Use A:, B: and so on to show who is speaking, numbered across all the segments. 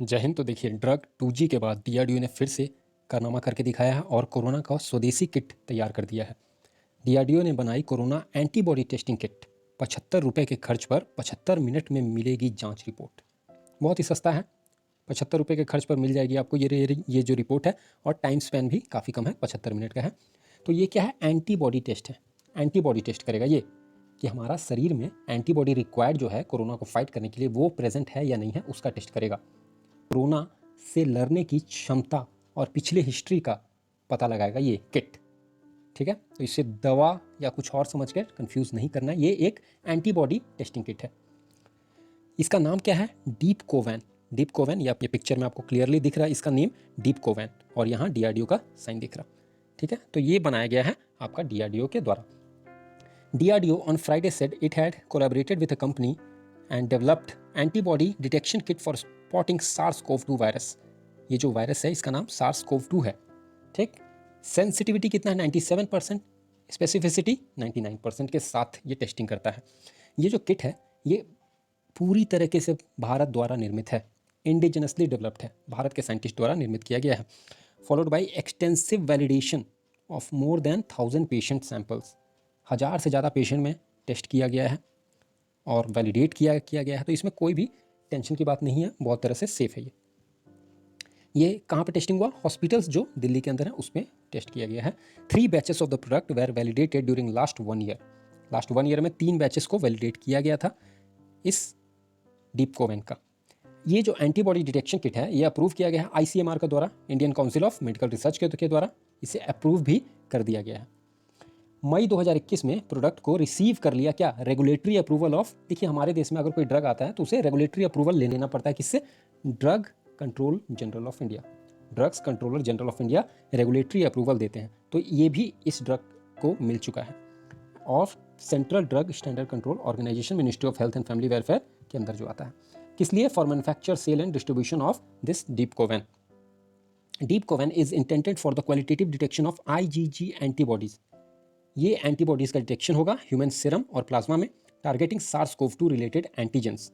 A: जय हिंद। तो देखिए, ड्रग 2G के बाद डीआरडीओ ने फिर से कारनामा करके दिखाया है और कोरोना का स्वदेशी किट तैयार कर दिया है। डीआरडीओ ने बनाई कोरोना एंटीबॉडी टेस्टिंग किट। 75 रुपये के खर्च पर 75 मिनट में मिलेगी जांच रिपोर्ट। बहुत ही सस्ता है, 75 रुपये के खर्च पर मिल जाएगी आपको ये जो रिपोर्ट है। और टाइम स्पैन भी काफ़ी कम है, 75 मिनट का है। तो ये क्या है? एंटीबॉडी टेस्ट है। एंटीबॉडी टेस्ट करेगा ये कि हमारा शरीर में एंटीबॉडी रिक्वायर्ड जो है कोरोना को फाइट करने के लिए, वो प्रेजेंट है या नहीं है, उसका टेस्ट करेगा। कोरोना से लड़ने की क्षमता और पिछले हिस्ट्री का पता लगाएगा ये किट। ठीक है, तो इसे दवा या कुछ और समझ कर कंफ्यूज नहीं करना है। ये एक एंटीबॉडी टेस्टिंग किट है। इसका नाम क्या है? डीप कोवैन। डीप कोवैन, ये पिक्चर में आपको क्लियरली दिख रहा है इसका नेम डीप कोवैन, और यहाँ डीआरडीओ का साइन दिख रहा। ठीक है, तो ये बनाया गया है आपका डीआरडीओ के द्वारा। DRDO on Friday said it had collaborated with a company and developed antibody detection kit for spotting SARS-CoV-2 virus. ये जो वायरस है इसका नाम SARS-CoV-2 है। ठीक, सेंसिटिविटी कितना है? 97%, स्पेसिफिसिटी 99% के साथ ये टेस्टिंग करता है। ये जो किट है ये पूरी तरीके से भारत द्वारा निर्मित है, इंडिजिनसली डेवलप्ड है, भारत के साइंटिस्ट द्वारा निर्मित किया गया है। Followed by extensive validation of more than 1000 patient samples. 1000 से ज़्यादा पेशेंट में टेस्ट किया गया है और वैलिडेट किया गया है। तो इसमें कोई भी टेंशन की बात नहीं है, बहुत तरह से सेफ है। ये कहाँ पे टेस्टिंग हुआ? हॉस्पिटल्स जो दिल्ली के अंदर है उसमें टेस्ट किया गया है। 3 batches of the product were validated during last 1 year. Last 1 year में 3 बैचेस को वैलिडेट किया गया था इस डीप कोवैन का। ये जो एंटीबॉडी डिटेक्शन किट है ये अप्रूव किया गया है ICMR के द्वारा, Indian council of medical research के द्वारा इसे अप्रूव भी कर दिया गया है। मई 2021 में प्रोडक्ट को रिसीव कर लिया क्या? Regulatory approval of. देखिए, हमारे देश में अगर कोई ड्रग आता है तो उसे रेगुलेटरी अप्रूवल ले लेना पड़ता है। किससे? Drug control general of India. Drugs controller general of India regulatory approval देते हैं। तो ये भी इस ड्रग को मिल चुका है और central drug standard control organisation, ministry of health and family welfare के अंदर जो आता है। किस लिए? For manufacture, sale and distribution of this Dipcovan. Dipcovan is intended for the qualitative detection of IgG antibodies. ये एंटीबॉडीज का डिटेक्शन होगा ह्यूमन सीरम और प्लाज्मा में, targeting SARS-CoV-2 related antigens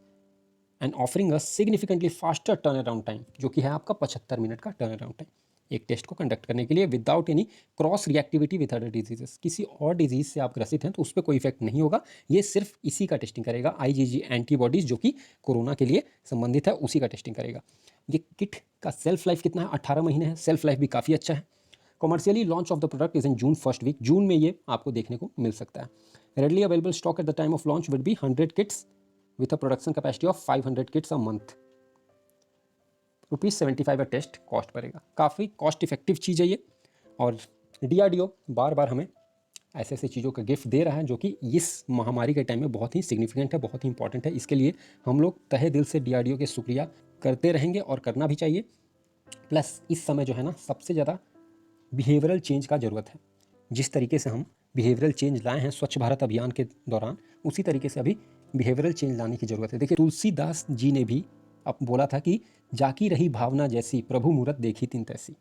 A: and offering a significantly faster turn around time, जो कि है आपका 75 minute का टर्न अराउंड टाइम एक टेस्ट को कंडक्ट करने के लिए, without any cross reactivity with other diseases. किसी और डिजीज से आप ग्रसित हैं तो उस पर कोई इफेक्ट नहीं होगा। ये सिर्फ इसी का टेस्टिंग करेगा, IgG एंटीबॉडीज जो कि कोरोना के लिए संबंधित है, उसी का टेस्टिंग करेगा। ये किट का सेल्फ लाइफ कितना है? 18 महीने है। सेल्फ लाइफ भी काफ़ी अच्छा है। Commercially launch of the product is in June first week. June में ये आपको देखने को मिल सकता है। Readily available stock at the time of launch will be 100 kits with a production capacity of 500 kits a month. ₹75 test cost पड़ेगा। काफ़ी कॉस्ट इफेक्टिव चीज़ है ये। और डीआरडीओ बार बार हमें ऐसे ऐसे चीज़ों का गिफ्ट दे रहा है जो कि इस महामारी के टाइम में बहुत ही सिग्निफिकेंट है, बहुत ही इंपॉर्टेंट है। इसके लिए हम लोग तहे दिल से डीआरडीओ के शुक्रिया करते रहेंगे और करना भी चाहिए। प्लस इस समय जो है ना, सबसे ज़्यादा बिहेवियरल चेंज का ज़रूरत है। जिस तरीके से हम बिहेवियरल चेंज लाए हैं स्वच्छ भारत अभियान के दौरान, उसी तरीके से अभी बिहेवियरल चेंज लाने की ज़रूरत है। देखिए, तुलसीदास जी ने भी अब बोला था कि जाकी रही भावना जैसी, प्रभु मूरत देखी तिन तैसी।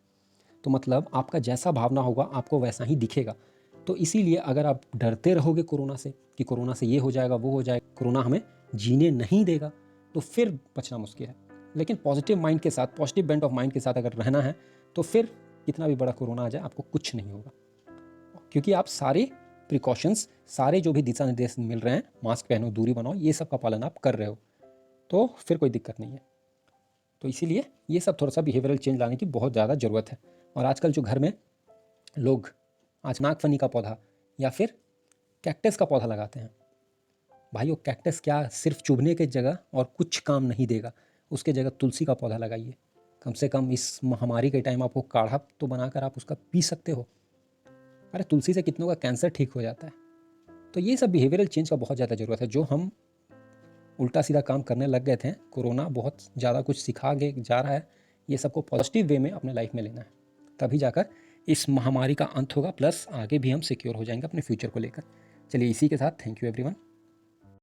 A: तो मतलब आपका जैसा भावना होगा आपको वैसा ही दिखेगा। तो इसीलिए अगर आप डरते रहोगे कोरोना से कि कोरोना से ये हो जाएगा वो हो जाएगा, कोरोना हमें जीने नहीं देगा, तो फिर बचना मुश्किल है। लेकिन पॉजिटिव माइंड के साथ, पॉजिटिव बेंट ऑफ माइंड के साथ अगर रहना है तो फिर कितना भी बड़ा कोरोना आ जाए आपको कुछ नहीं होगा, क्योंकि आप सारे प्रिकॉशंस, सारे जो भी दिशा निर्देश मिल रहे हैं, मास्क पहनो, दूरी बनाओ, ये सब का पालन आप कर रहे हो, तो फिर कोई दिक्कत नहीं है। तो इसीलिए ये सब थोड़ा सा बिहेवियरल चेंज लाने की बहुत ज़्यादा ज़रूरत है। और आजकल जो घर में लोग आज नागफनी का पौधा या फिर कैक्टस का पौधा लगाते हैं, भाई वो कैक्टस क्या सिर्फ चुभने की जगह और कुछ काम नहीं देगा, उसके जगह तुलसी का पौधा लगाइए। कम से कम इस महामारी के टाइम आपको काढ़ा तो बनाकर आप उसका पी सकते हो। अरे तुलसी से कितनों का कैंसर ठीक हो जाता है। तो ये सब बिहेवियरल चेंज का बहुत ज़्यादा ज़रूरत है। जो हम उल्टा सीधा काम करने लग गए थे, कोरोना बहुत ज़्यादा कुछ सिखा के जा रहा है। ये सबको पॉजिटिव वे में अपने लाइफ में लेना है, तभी जाकर इस महामारी का अंत होगा, प्लस आगे भी हम सिक्योर हो जाएंगे अपने फ्यूचर को लेकर। चलिए, इसी के साथ थैंक यू एवरीवन।